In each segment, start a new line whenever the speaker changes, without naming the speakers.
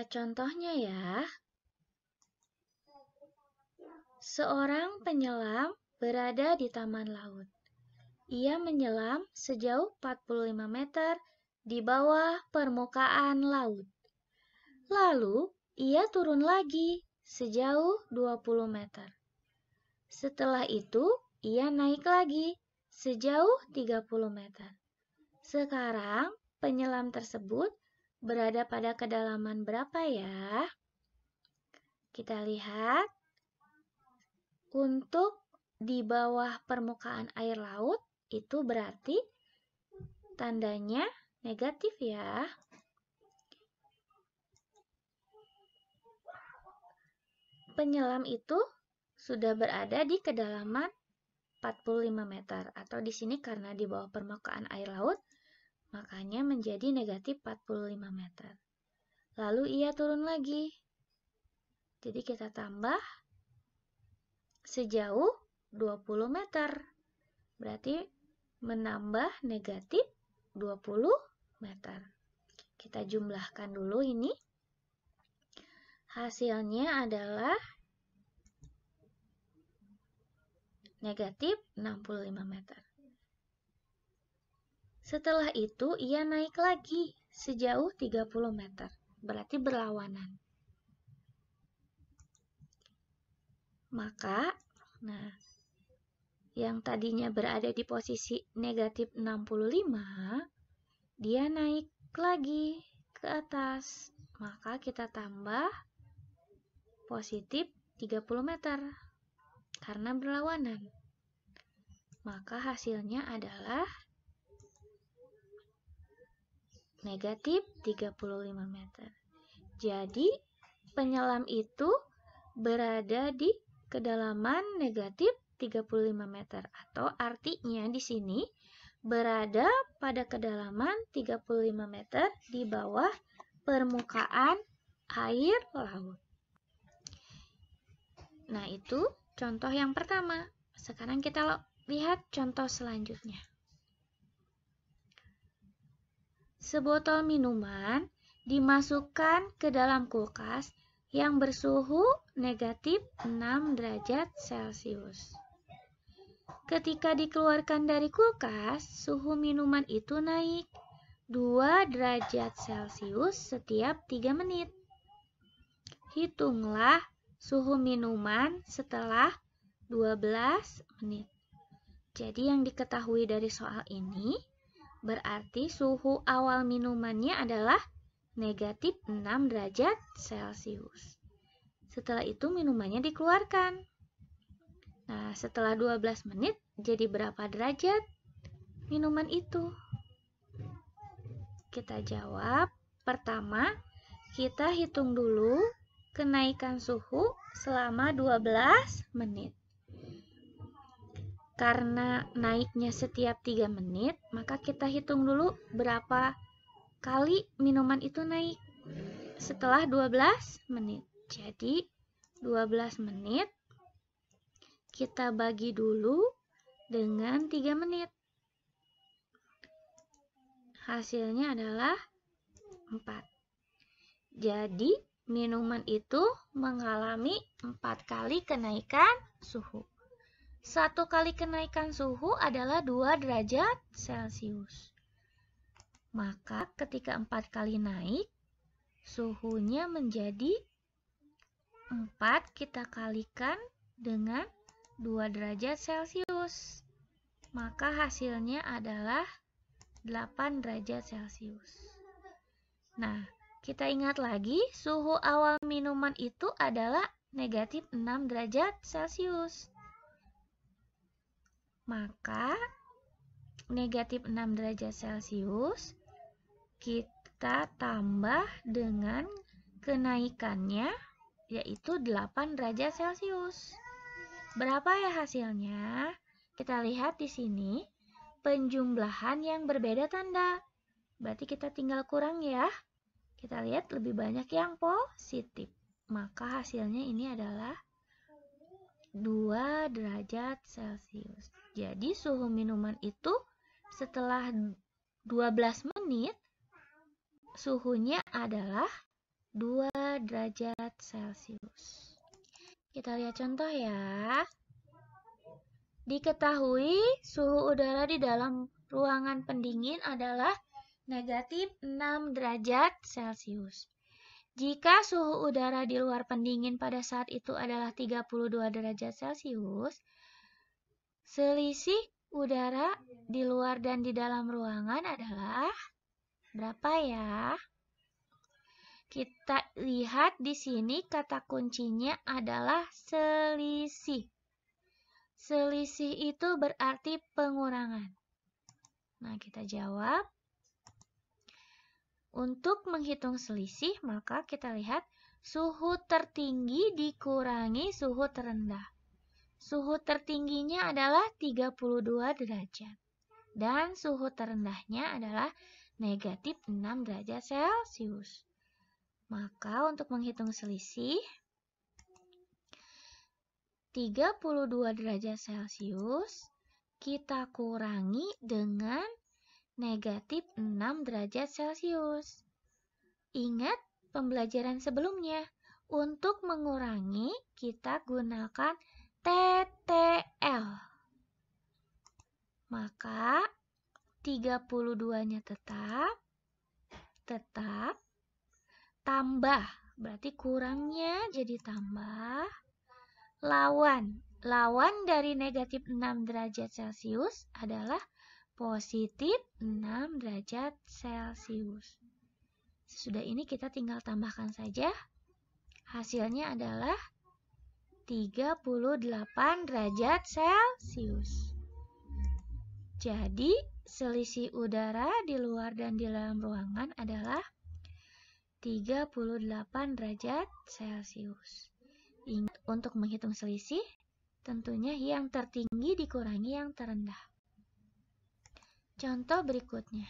lihat contohnya ya. Seorang penyelam berada di taman laut. Ia menyelam sejauh 45 meter di bawah permukaan laut. Lalu, ia turun lagi sejauh 20 meter. Setelah itu, ia naik lagi sejauh 30 meter. Sekarang, penyelam tersebut berada pada kedalaman berapa ya? Kita lihat. Untuk di bawah permukaan air laut, itu berarti tandanya negatif ya. Penyelam itu sudah berada di kedalaman 45 meter. Atau di sini karena di bawah permukaan air laut, makanya menjadi negatif 45 meter. Lalu ia turun lagi. Jadi kita tambah sejauh 20 meter. Berarti menambah negatif 20 meter. Kita jumlahkan dulu ini. Hasilnya adalah negatif 65 meter. Setelah itu ia naik lagi sejauh 30 meter. Berarti berlawanan. Maka, yang tadinya berada di posisi negatif 65, dia naik lagi ke atas. Maka kita tambah positif 30 meter karena berlawanan. Maka hasilnya adalah negatif 35 meter. Jadi, penyelam itu berada di kedalaman negatif 35 meter. Atau artinya di sini berada pada kedalaman 35 meter di bawah permukaan air laut. Nah, itu contoh yang pertama. Sekarang kita lihat contoh selanjutnya. Sebotol minuman dimasukkan ke dalam kulkas yang bersuhu negatif 6 derajat Celcius. Ketika dikeluarkan dari kulkas, suhu minuman itu naik 2 derajat Celcius setiap 3 menit. Hitunglah suhu minuman setelah 12 menit. Jadi yang diketahui dari soal ini, berarti suhu awal minumannya adalah negatif 6 derajat Celcius. Setelah itu minumannya dikeluarkan. Nah, setelah 12 menit, jadi berapa derajat minuman itu? Kita jawab. Pertama, kita hitung dulu kenaikan suhu selama 12 menit. Karena naiknya setiap 3 menit, maka kita hitung dulu berapa kali minuman itu naik setelah 12 menit. Jadi, 12 menit kita bagi dulu dengan 3 menit. Hasilnya adalah 4. Jadi, minuman itu mengalami 4 kali kenaikan suhu. 1 kali kenaikan suhu adalah 2 derajat Celcius. Maka ketika 4 kali naik, suhunya menjadi 4 kita kalikan dengan 2 derajat Celcius. Maka hasilnya adalah 8 derajat Celcius. Nah, kita ingat lagi suhu awal minuman itu adalah negatif 6 derajat Celcius. Maka negatif 6 derajat Celcius kita tambah dengan kenaikannya yaitu 8 derajat Celcius. Berapa ya hasilnya? Kita lihat di sini penjumlahan yang berbeda tanda. Berarti kita tinggal kurang ya. Kita lihat lebih banyak yang positif. Maka hasilnya ini adalah 2 derajat Celcius. Jadi suhu minuman itu setelah 12 menit suhunya adalah 2 derajat Celcius. Kita lihat contoh ya. Diketahui suhu udara di dalam ruangan pendingin adalah negatif 6 derajat Celcius. Jika suhu udara di luar pendingin pada saat itu adalah 32 derajat Celcius, selisih udara di luar dan di dalam ruangan adalah berapa ya? Kita lihat di sini kata kuncinya adalah selisih. Selisih itu berarti pengurangan. Nah, kita jawab. Untuk menghitung selisih, maka kita lihat suhu tertinggi dikurangi suhu terendah. Suhu tertingginya adalah 32 derajat. Dan suhu terendahnya adalah negatif 6 derajat Celcius. Maka untuk menghitung selisih, 32 derajat Celcius kita kurangi dengan negatif 6 derajat Celcius. Ingat pembelajaran sebelumnya, untuk mengurangi kita gunakan TTL. Maka 32-nya tetap, tambah, berarti kurangnya jadi tambah, lawan dari negatif 6 derajat Celcius adalah positif 6 derajat Celcius. Sesudah ini kita tinggal tambahkan saja. Hasilnya adalah 38 derajat Celcius. Jadi, selisih udara di luar dan di dalam ruangan adalah 38 derajat Celcius. Ingat, untuk menghitung selisih, tentunya yang tertinggi dikurangi yang terendah. Contoh berikutnya.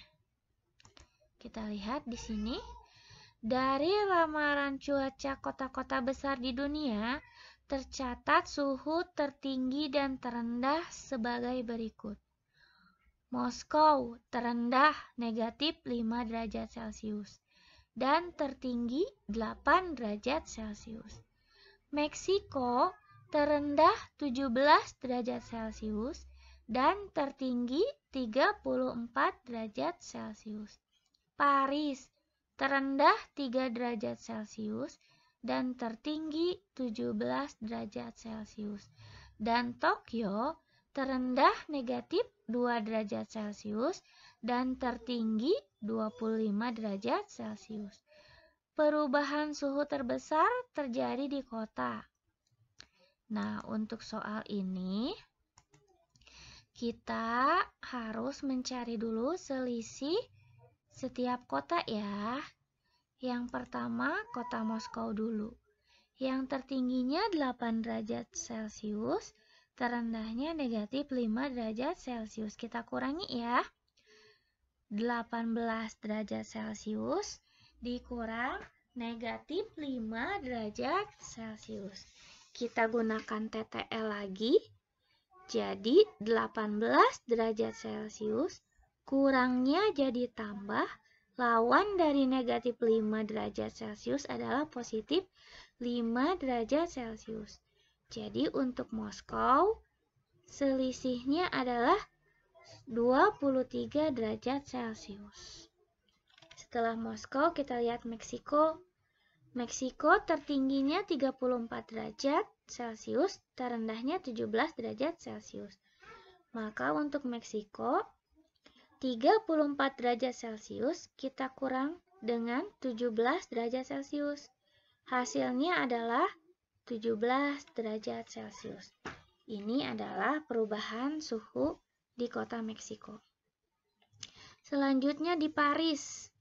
Kita lihat di sini. Dari ramalan cuaca kota-kota besar di dunia, tercatat suhu tertinggi dan terendah sebagai berikut. Moskow terendah negatif 5 derajat Celcius dan tertinggi 8 derajat Celcius. Meksiko terendah 17 derajat Celcius dan tertinggi 34 derajat Celcius. Paris terendah 3 derajat Celcius dan tertinggi 17 derajat Celcius. Dan Tokyo terendah negatif 2 derajat Celcius dan tertinggi 25 derajat Celcius. Perubahan suhu terbesar terjadi di kota. Nah, untuk soal ini kita harus mencari dulu selisih setiap kota ya. Yang pertama kota Moskow dulu. Yang tertingginya 8 derajat Celcius, terendahnya negatif 5 derajat Celcius. Kita kurangi ya. 18 derajat Celcius dikurang negatif 5 derajat Celcius. Kita gunakan TTL lagi. Jadi 18 derajat Celcius kurangnya jadi tambah, lawan dari negatif 5 derajat Celcius adalah positif 5 derajat Celcius. Jadi untuk Moskow, selisihnya adalah 23 derajat Celcius. Setelah Moskow, kita lihat Meksiko. Meksiko tertingginya 34 derajat Celcius, terendahnya 17 derajat Celcius. Maka untuk Meksiko, 34 derajat Celcius kita kurang dengan 17 derajat Celcius. Hasilnya adalah 17 derajat Celcius. Ini adalah perubahan suhu di kota Meksiko. Selanjutnya di Paris.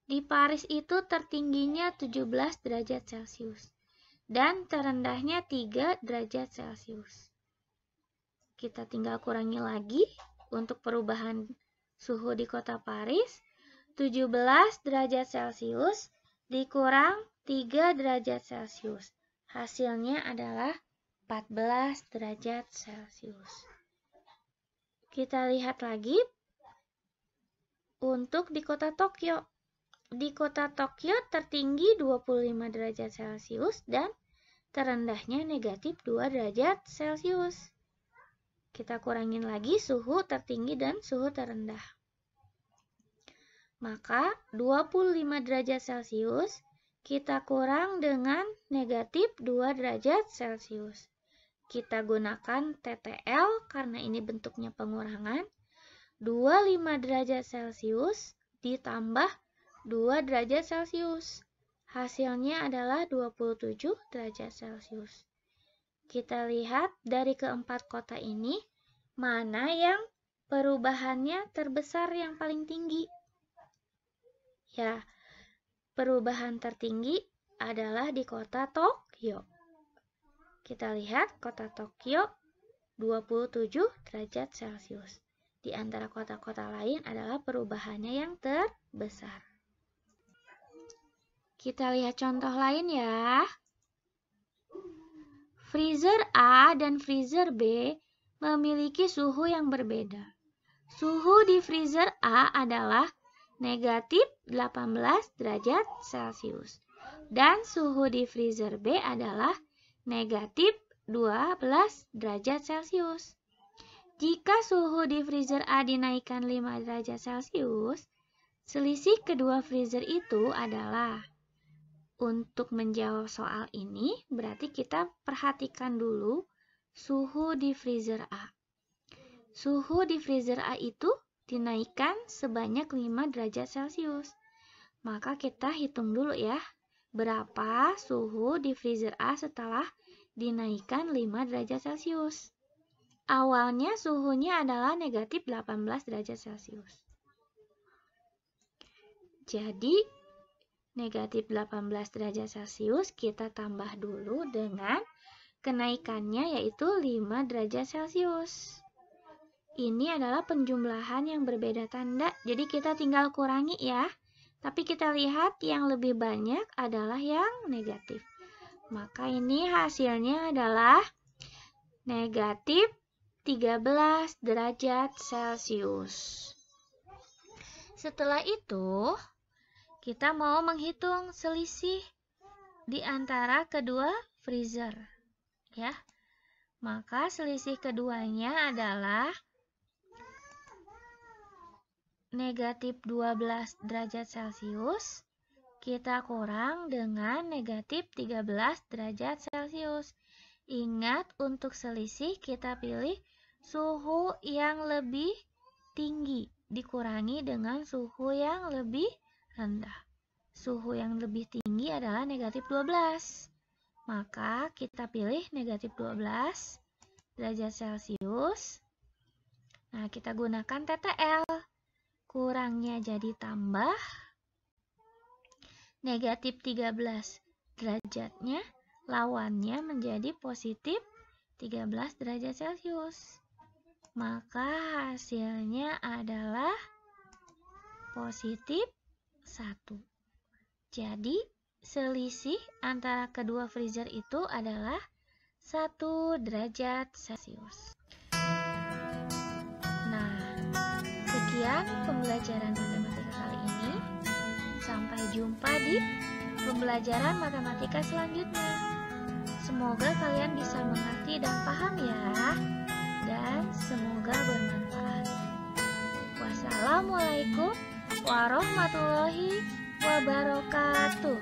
Di Paris itu tertingginya 17 derajat Celcius dan terendahnya 3 derajat Celcius. Kita tinggal kurangi lagi untuk perubahan suhu di kota Paris. 17 derajat Celcius dikurang 3 derajat Celcius. Hasilnya adalah 14 derajat Celcius. Kita lihat lagi untuk di kota Tokyo. di kota Tokyo tertinggi 25 derajat Celcius dan terendahnya negatif 2 derajat Celcius. Kita kurangin lagi suhu tertinggi dan suhu terendah. Maka 25 derajat Celcius kita kurang dengan negatif 2 derajat Celcius. Kita gunakan TTL karena ini bentuknya pengurangan. 25 derajat Celcius ditambah 2 derajat Celcius. Hasilnya adalah 27 derajat Celcius. Kita lihat dari keempat kota ini, mana yang perubahannya terbesar yang paling tinggi? Ya, perubahan tertinggi adalah di kota Tokyo. Kita lihat kota Tokyo 27 derajat Celcius. Di antara kota-kota lain adalah perubahannya yang terbesar. Kita lihat contoh lain ya. Freezer A dan freezer B memiliki suhu yang berbeda. Suhu di freezer A adalah negatif 18 derajat Celcius. Dan suhu di freezer B adalah negatif 12 derajat Celcius. Jika suhu di freezer A dinaikkan 5 derajat Celcius, selisih kedua freezer itu adalah, untuk menjawab soal ini, berarti kita perhatikan dulu suhu di freezer A. Suhu di freezer A itu dinaikkan sebanyak 5 derajat Celcius. Maka kita hitung dulu ya, berapa suhu di freezer A setelah dinaikkan 5 derajat Celcius. Awalnya suhunya adalah negatif 18 derajat Celcius. Jadi, negatif 18 derajat Celcius kita tambah dulu dengan kenaikannya yaitu 5 derajat Celcius. Ini adalah penjumlahan yang berbeda tanda, jadi kita tinggal kurangi ya. Tapi kita lihat yang lebih banyak adalah yang negatif. Maka ini hasilnya adalah negatif 13 derajat Celcius. Setelah itu, kita mau menghitung selisih di antara kedua freezer. Ya. Maka selisih keduanya adalah negatif 12 derajat Celcius kita kurang dengan negatif 13 derajat Celcius. Ingat, untuk selisih kita pilih suhu yang lebih tinggi dikurangi dengan suhu yang lebih rendah. Suhu yang lebih tinggi adalah negatif 12. Maka kita pilih negatif 12 derajat Celcius. Nah, kita gunakan TTL. Kurangnya jadi tambah, negatif 13 derajatnya, lawannya menjadi positif 13 derajat Celcius. Maka hasilnya adalah positif 1. Jadi, selisih antara kedua freezer itu adalah 1 derajat Celcius. Sekian pembelajaran matematika kali ini. Sampai jumpa di pembelajaran matematika selanjutnya. Semoga kalian bisa mengerti dan paham ya. Dan semoga bermanfaat. Wassalamualaikum warahmatullahi wabarakatuh.